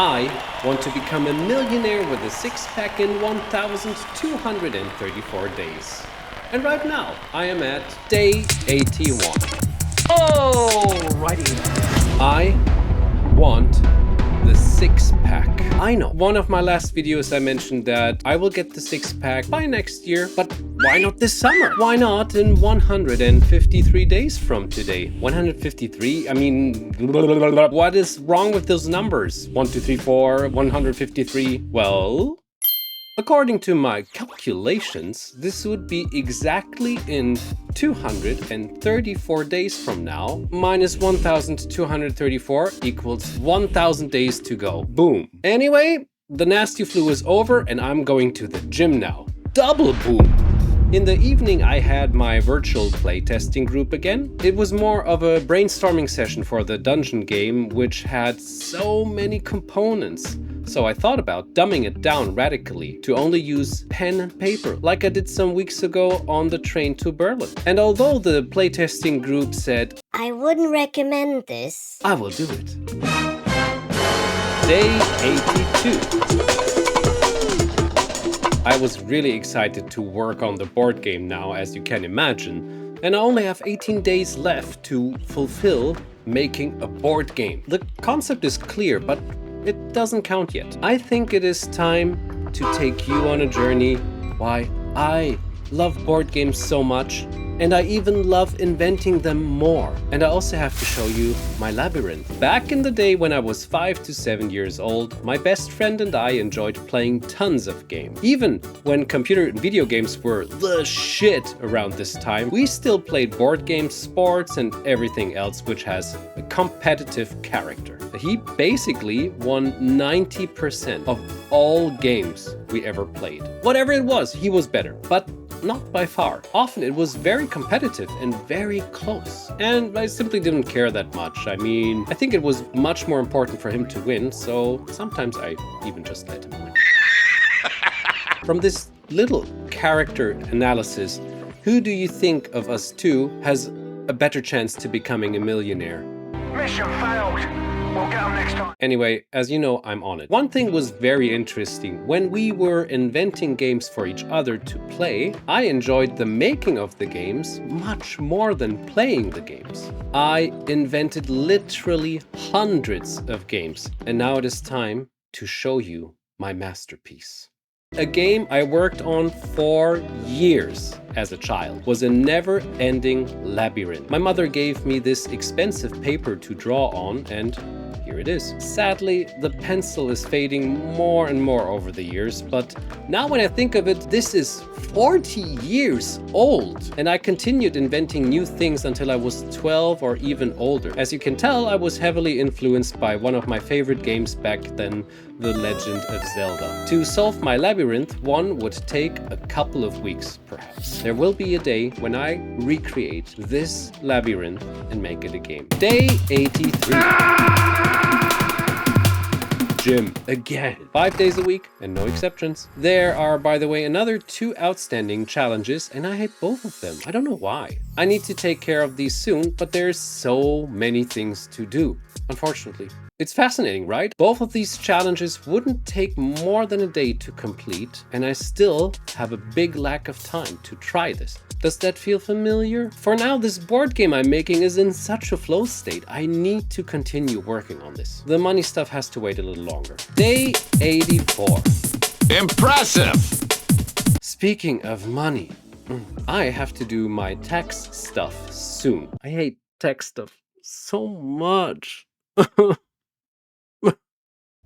I want to become a millionaire with a six-pack in 1,234 days. And right now, I am at day 81. Alrighty. I want the six-pack. I know, one of my last videos I mentioned that I will get the six-pack by next year, but why not this summer? Why not in 153 days from today? 153? I mean, what is wrong with those numbers? 1, 2, 3, 4, 153? Well, according to my calculations, this would be exactly in 234 days from now, minus 1,234 equals 1,000 days to go. Boom. Anyway, the nasty flu is over and I'm going to the gym now. Double boom. In the evening, I had my virtual playtesting group again. It was more of a brainstorming session for the dungeon game, which had so many components. So I thought about dumbing it down radically to only use pen and paper, like I did some weeks ago on the train to Berlin. And although the playtesting group said, I wouldn't recommend this, I will do it. Day 82. I was really excited to work on the board game now, as you can imagine. And I only have 18 days left to fulfill making a board game. The concept is clear, but it doesn't count yet. I think it is time to take you on a journey why I love board games so much, and I even love inventing them more. And I also have to show you my labyrinth. Back in the day when I was 5 to 7 years old, my best friend and I enjoyed playing tons of games. Even when computer and video games were the shit around this time, we still played board games, sports, and everything else which has a competitive character. He basically won 90% of all games we ever played. Whatever it was, he was better, but not by far. Often it was very competitive and very close. And I simply didn't care that much. I mean, I think it was much more important for him to win, so sometimes I even just let him win. From this little character analysis, who do you think of us two has a better chance to becoming a millionaire? Mission failed. We'll get them next time. Anyway, as you know, I'm on it. One thing was very interesting. When we were inventing games for each other to play, I enjoyed the making of the games much more than playing the games. I invented literally hundreds of games, and now it is time to show you my masterpiece. A game I worked on for years as a child was a never-ending labyrinth. My mother gave me this expensive paper to draw on, and here it is. Sadly, the pencil is fading more and more over the years, but now when I think of it, this is 40 years old. And I continued inventing new things until I was 12 or even older. As you can tell, I was heavily influenced by one of my favorite games back then, The Legend of Zelda. To solve my labyrinth, one would take a couple of weeks, perhaps. There will be a day when I recreate this labyrinth and make it a game. Day 83. Gym again. 5 days a week and no exceptions. There are, by the way, another 2 outstanding challenges, and I hate both of them. I don't know why. I need to take care of these soon, but there's so many things to do, unfortunately. It's fascinating, right? Both of these challenges wouldn't take more than a day to complete, and I still have a big lack of time to try this. Does that feel familiar? For now, this board game I'm making is in such a flow state. I need to continue working on this. The money stuff has to wait a little longer. Day 84. Impressive! Speaking of money, I have to do my tax stuff soon. I hate tax stuff so much.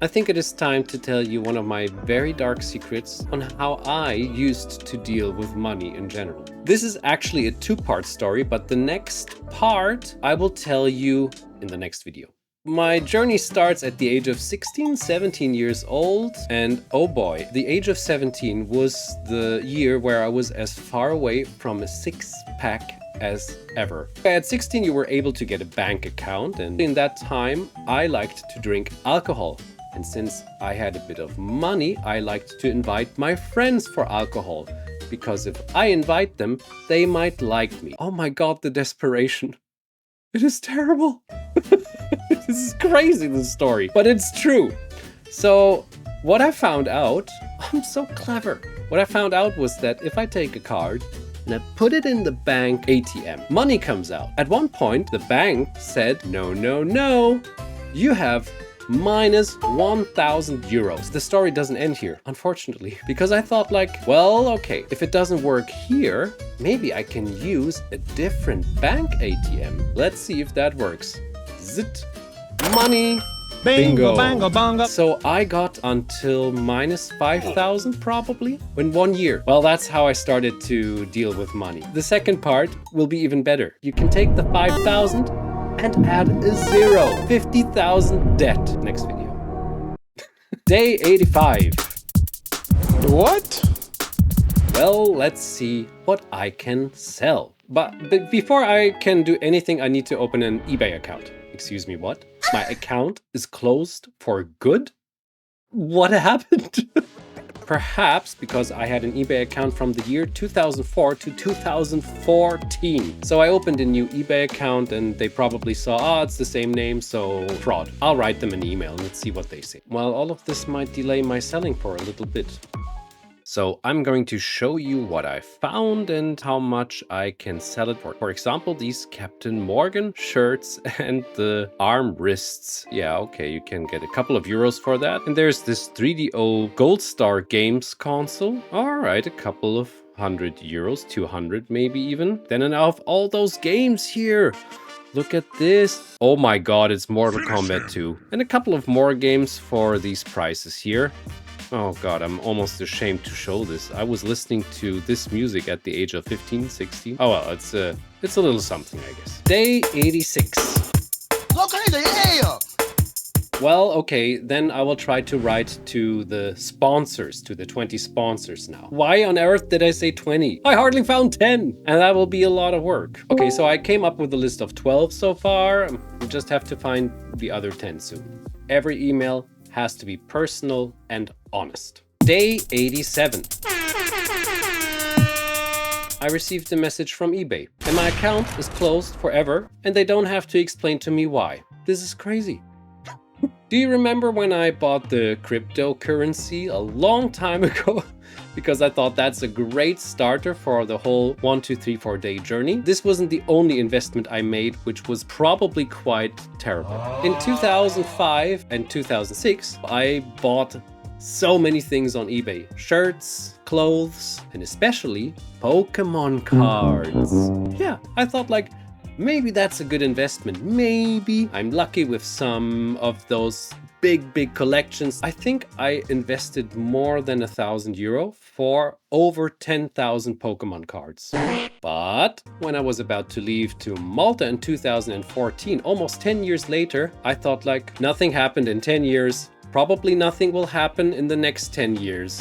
I think it is time to tell you one of my very dark secrets on how I used to deal with money in general. This is actually a 2-part story, but the next part I will tell you in the next video. My journey starts at the age of 16, 17 years old, and oh boy, the age of 17 was the year where I was as far away from a six-pack as ever. At 16, you were able to get a bank account, and in that time, I liked to drink alcohol. And since I had a bit of money, I liked to invite my friends for alcohol, because if I invite them, they might like me. Oh my God, the desperation. It is terrible. This is crazy, this story, but it's true. So what I found out, I'm so clever. What I found out was that if I take a card and I put it in the bank ATM, money comes out. At one point, the bank said, no, no, no, you have minus 1,000 euros. The story doesn't end here, unfortunately, because I thought like, well, okay, if it doesn't work here, maybe I can use a different bank ATM. Let's see if that works. Zit. Money. Bingo. Bango, bango. So I got until minus 5,000 probably in 1 year. Well, that's how I started to deal with money. The second part will be even better. You can take the 5,000 and add a zero. 50,000 debt. Next video. Day 85. What? Well, let's see what I can sell. But before I can do anything, I need to open an eBay account. Excuse me, what? My account is closed for good? What happened? Perhaps because I had an eBay account from the year 2004 to 2014. So I opened a new eBay account and they probably saw, oh, it's the same name, so fraud. I'll write them an email and let's see what they say. Well, all of this might delay my selling for a little bit. So I'm going to show you what I found and how much I can sell it for. For example, these Captain Morgan shirts and the arm wrists. Yeah, okay, you can get a couple of euros for that. And there's this 3DO Gold Star Games console. All right, a couple of 100 euros, 200 maybe even. Then I have all those games here. Look at this. Oh my god, it's Mortal Kombat 2. And a couple of more games for these prices here. Oh god, I'm almost ashamed to show this. I was listening to this music at the age of 15, 16. Oh well, it's a little something, I guess. Day 86. Well, okay, then I will try to write to the sponsors, to the 20 sponsors now. Why on earth did I say 20? I hardly found 10, and that will be a lot of work. Okay, so I came up with a list of 12 so far. We just have to find the other 10 soon. Every email has to be personal and honest. Day 87. I received a message from eBay and my account is closed forever and they don't have to explain to me why. This is crazy. Do you remember when I bought the cryptocurrency a long time ago? Because I thought that's a great starter for the whole 1, 2, 3, 4 day journey. This wasn't the only investment I made, which was probably quite terrible. In 2005 and 2006, I bought so many things on eBay. Shirts, clothes, and especially Pokemon cards. Yeah, I thought like, maybe that's a good investment. Maybe I'm lucky with some of those big collections. I think I invested more than €1,000 for over 10,000 Pokemon cards. But when I was about to leave to Malta in 2014, almost 10 years later, I thought like nothing happened in 10 years. Probably nothing will happen in the next 10 years.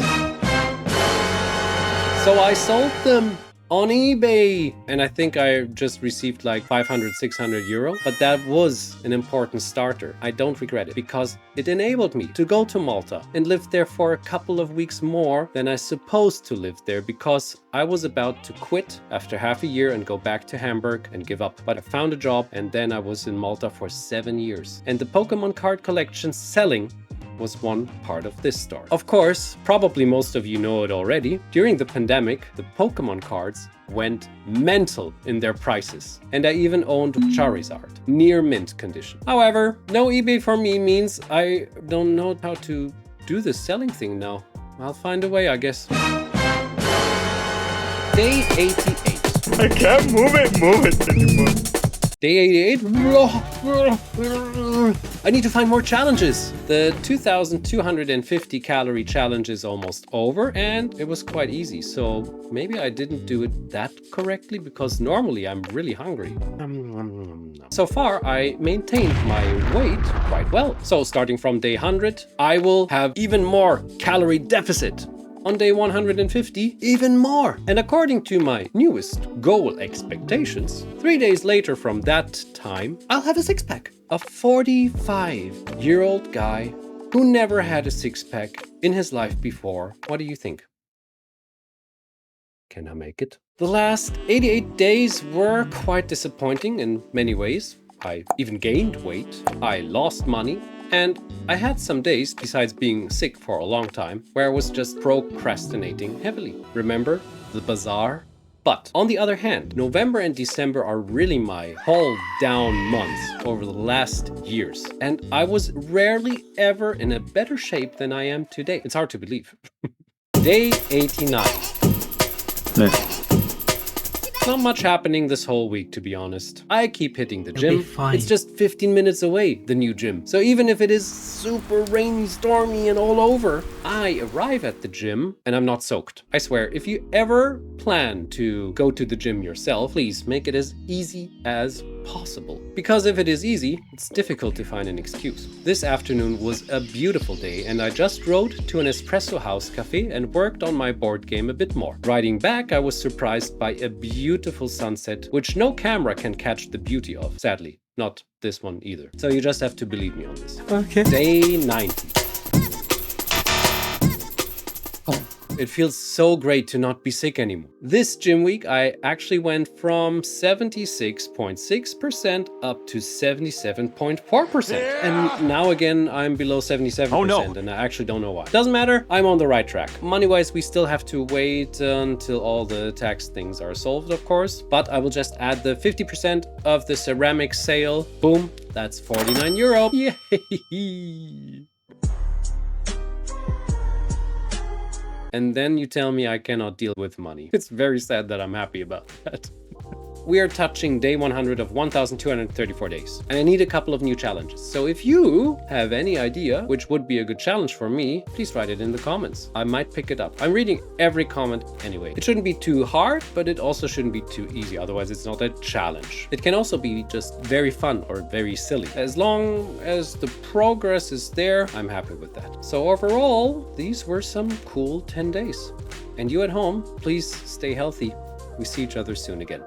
So I sold them on eBay. And I think I just received like 500, 600 euro. But that was an important starter. I don't regret it because it enabled me to go to Malta and live there for a couple of weeks more than I supposed to live there because I was about to quit after half a year and go back to Hamburg and give up. But I found a job and then I was in Malta for 7 years. And the Pokemon card collection selling was one part of this story. Of course, probably most of you know it already. During the pandemic, the Pokemon cards went mental in their prices. And I even owned Charizard, near mint condition. However, no eBay for me means I don't know how to do the selling thing now. I'll find a way, I guess. Day 88. I can't move it anymore. Day 88. I need to find more challenges. The 2,250 calorie challenge is almost over and it was quite easy. So maybe I didn't do it that correctly because normally I'm really hungry. So far, I maintained my weight quite well. So starting from day 100, I will have even more calorie deficit. On day 150, even more. And according to my newest goal expectations, 3 days later from that time, I'll have a six-pack. A 45-year-old guy who never had a six-pack in his life before. What do you think? Can I make it? The last 88 days were quite disappointing in many ways. I even gained weight. I lost money. And I had some days, besides being sick for a long time, where I was just procrastinating heavily. Remember the bazaar? But on the other hand, November and December are really my haul down months over the last years. And I was rarely ever in a better shape than I am today. It's hard to believe. Day 89. Not much happening this whole week, to be honest. I keep hitting the gym. It's just 15 minutes away, the new gym. So even if it is super rainy, stormy, and all over, I arrive at the gym and I'm not soaked. I swear, if you ever plan to go to the gym yourself, please make it as easy as possible. Because if it is easy, it's difficult to find an excuse. This afternoon was a beautiful day and I just rode to an espresso house cafe and worked on my board game a bit more. Riding back, I was surprised by a beautiful sunset, which no camera can catch the beauty of. Sadly, not this one either. So you just have to believe me on this. Okay. Day 90. It feels so great to not be sick anymore. This gym week, I actually went from 76.6% up to 77.4%. And now again, I'm below 77%. Oh, no. And I actually don't know why. Doesn't matter, I'm on the right track. Money-wise, we still have to wait until all the tax things are solved, of course. But I will just add the 50% of the ceramic sale. Boom, that's 49 euro. Yay! And then you tell me I cannot deal with money. It's very sad that I'm happy about that. We are touching day 100 of 1,234 days. And I need a couple of new challenges. So if you have any idea which would be a good challenge for me, please write it in the comments. I might pick it up. I'm reading every comment anyway. It shouldn't be too hard, but it also shouldn't be too easy. Otherwise, it's not a challenge. It can also be just very fun or very silly. As long as the progress is there, I'm happy with that. So overall, these were some cool 10 days. And you at home, please stay healthy. We see each other soon again.